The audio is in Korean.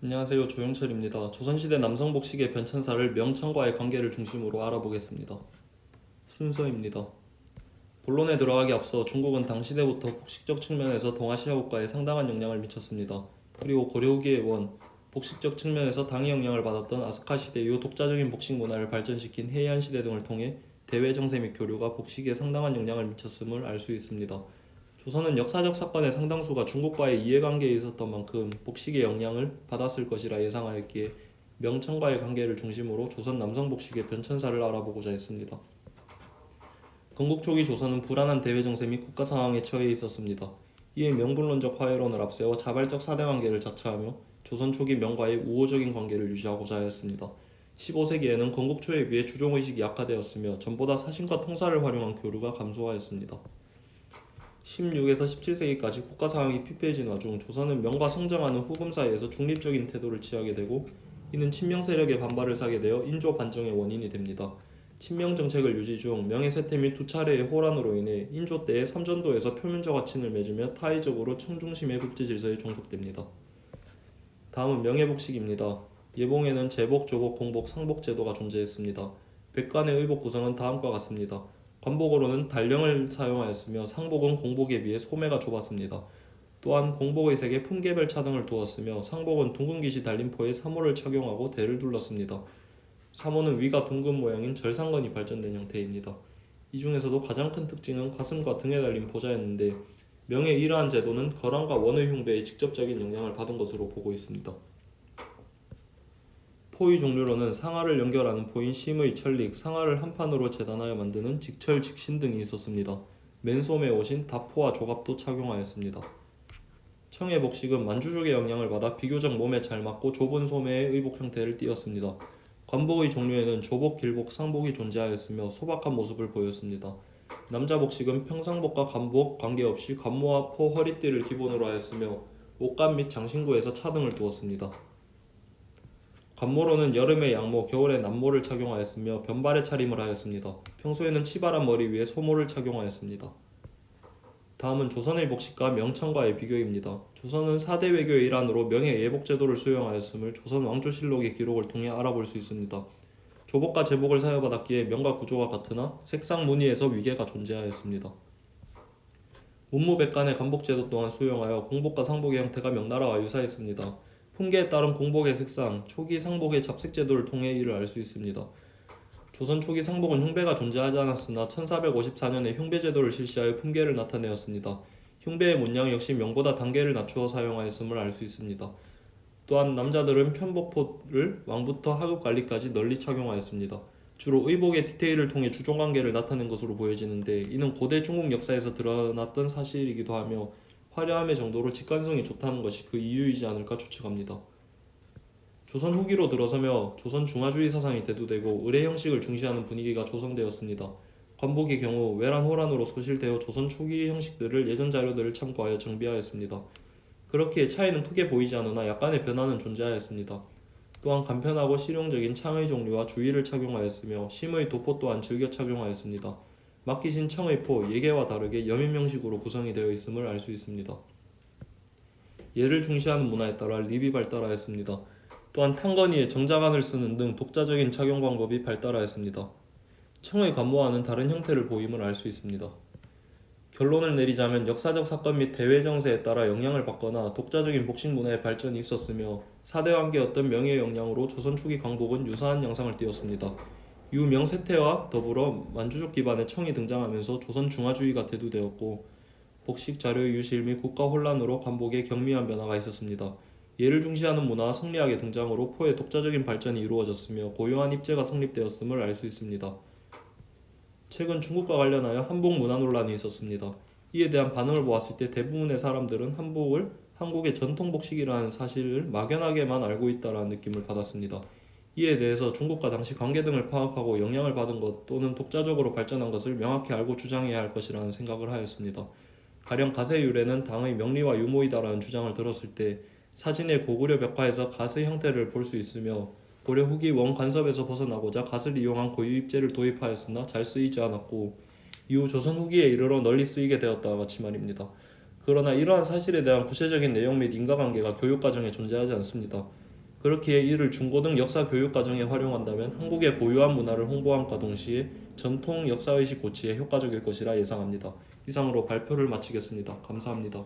안녕하세요. 조영철입니다. 조선시대 남성 복식의 변천사를 명천과의 관계를 중심으로 알아보겠습니다. 순서입니다. 본론에 들어가기 앞서 중국은 당시대부터 복식적 측면에서 동아시아 국가에 상당한 영향을 미쳤습니다. 그리고 고려 후기의 복식적 측면에서 당의 영향을 받았던 아스카 시대 이후 독자적인 복식 문화를 발전시킨 해이안 시대 등을 통해 대외 정세 및 교류가 복식에 상당한 영향을 미쳤음을 알 수 있습니다. 조선은 역사적 사건의 상당수가 중국과의 이해관계에 있었던 만큼 복식의 영향을 받았을 것이라 예상하였기에 명청과의 관계를 중심으로 조선 남성 복식의 변천사를 알아보고자 했습니다. 건국 초기 조선은 불안한 대외 정세 및 국가 상황에 처해 있었습니다. 이에 명분론적 화해론을 앞세워 자발적 사대관계를 자처하며 조선 초기 명과의 우호적인 관계를 유지하고자 하였습니다. 15세기에는 건국 초에 비해 주종의식이 약화되었으며 전보다 사신과 통사를 활용한 교류가 감소하였습니다. 16에서 17세기까지 국가 상황이 피폐해진 와중 조선은 명과 성장하는 후금 사이에서 중립적인 태도를 취하게 되고 이는 친명 세력의 반발을 사게 되어 인조 반정의 원인이 됩니다. 친명 정책을 유지 중 명의 쇠퇴 및 두 차례의 호란으로 인해 인조 때의 삼전도에서 표면적과 친을 맺으며 타의적으로 청중심의 국제 질서에 종속됩니다. 다음은 명예 복식입니다. 예봉에는 제복, 조복, 공복, 상복 제도가 존재했습니다. 백관의 의복 구성은 다음과 같습니다. 관복으로는 단령을 사용하였으며 상복은 공복에 비해 소매가 좁았습니다. 또한 공복의 색에 품개별 차등을 두었으며 상복은 둥근 깃이 달린 포에 사모를 착용하고 대를 둘렀습니다. 사모는 위가 둥근 모양인 절상건이 발전된 형태입니다. 이 중에서도 가장 큰 특징은 가슴과 등에 달린 보자였는데 명의 이러한 제도는 거란과 원의 흉배에 직접적인 영향을 받은 것으로 보고 있습니다. 포의 종류로는 상하를 연결하는 포인 심의, 천릭, 상하를 한 판으로 재단하여 만드는 직철, 직신 등이 있었습니다. 맨소매 옷인 다포와 조갑도 착용하였습니다. 청의 복식은 만주족의 영향을 받아 비교적 몸에 잘 맞고 좁은 소매의 의복 형태를 띠었습니다. 관복의 종류에는 조복, 길복, 상복이 존재하였으며 소박한 모습을 보였습니다. 남자 복식은 평상복과 관복 관계없이 관모와 포, 허리띠를 기본으로 하였으며 옷감 및 장신구에서 차등을 두었습니다. 관모로는 여름에 양모, 겨울에 남모를 착용하였으며 변발의 차림을 하였습니다. 평소에는 치발한 머리 위에 소모를 착용하였습니다. 다음은 조선의 복식과 명청과의 비교입니다. 조선은 4대 외교의 일환으로 명예 예복 제도를 수용하였음을 조선 왕조실록의 기록을 통해 알아볼 수 있습니다. 조복과 제복을 사용받았기에 명과 구조가 같으나 색상 무늬에서 위계가 존재하였습니다. 문무백관의 간복제도 또한 수용하여 공복과 상복의 형태가 명나라와 유사했습니다. 품계에 따른 공복의 색상, 초기 상복의 잡색제도를 통해 이를 알 수 있습니다. 조선 초기 상복은 흉배가 존재하지 않았으나 1454년에 흉배제도를 실시하여 품계를 나타내었습니다. 흉배의 문양 역시 명보다 단계를 낮추어 사용하였음을 알 수 있습니다. 또한 남자들은 편복포를 왕부터 하급 관리까지 널리 착용하였습니다. 주로 의복의 디테일을 통해 주종관계를 나타낸 것으로 보여지는데 이는 고대 중국 역사에서 드러났던 사실이기도 하며 화려함의 정도로 직관성이 좋다는 것이 그 이유이지 않을까 추측합니다. 조선 후기로 들어서며 조선 중화주의 사상이 대두되고 의례 형식을 중시하는 분위기가 조성되었습니다. 관복의 경우 외란 호란으로 소실되어 조선 초기 형식들을 예전 자료들을 참고하여 정비하였습니다. 그렇기에 차이는 크게 보이지 않으나 약간의 변화는 존재하였습니다. 또한 간편하고 실용적인 창의 종류와 주의를 착용하였으며 심의 도포 또한 즐겨 착용하였습니다. 맡기신 청의 포, 예계와 다르게 여민명식으로 구성이 되어 있음을 알 수 있습니다. 예를 중시하는 문화에 따라 립이 발달하였습니다. 또한 탕거니에 정자간을 쓰는 등 독자적인 착용 방법이 발달하였습니다. 청의 관모와는 다른 형태를 보임을 알 수 있습니다. 결론을 내리자면 역사적 사건 및 대외 정세에 따라 영향을 받거나 독자적인 복식 문화의 발전이 있었으며 4대 관계였던 명예의 영향으로 조선 초기 광복은 유사한 양상을 띠었습니다. 이후 명세태와 더불어 만주족 기반의 청이 등장하면서 조선 중화주의가 대두되었고 복식 자료의 유실 및 국가 혼란으로 관복에 경미한 변화가 있었습니다. 예를 중시하는 문화와 성리학의 등장으로 포의 독자적인 발전이 이루어졌으며 고유한 입제가 성립되었음을 알 수 있습니다. 최근 중국과 관련하여 한복 문화 논란이 있었습니다. 이에 대한 반응을 보았을 때 대부분의 사람들은 한복을 한국의 전통 복식이라는 사실을 막연하게만 알고 있다라는 느낌을 받았습니다. 이에 대해서 중국과 당시 관계 등을 파악하고 영향을 받은 것 또는 독자적으로 발전한 것을 명확히 알고 주장해야 할 것이라는 생각을 하였습니다. 가령 가세 유래는 당의 명리와 유모이다라는 주장을 들었을 때 사진의 고구려 벽화에서 갓의 형태를 볼 수 있으며 고려 후기 원 간섭에서 벗어나고자 갓을 이용한 고유 입제를 도입하였으나 잘 쓰이지 않았고 이후 조선 후기에 이르러 널리 쓰이게 되었다와 같이 말입니다. 그러나 이러한 사실에 대한 구체적인 내용 및 인과관계가 교육과정에 존재하지 않습니다. 그렇기에 이를 중고등 역사 교육 과정에 활용한다면 한국의 고유한 문화를 홍보함과 동시에 전통 역사의식 고취에 효과적일 것이라 예상합니다. 이상으로 발표를 마치겠습니다. 감사합니다.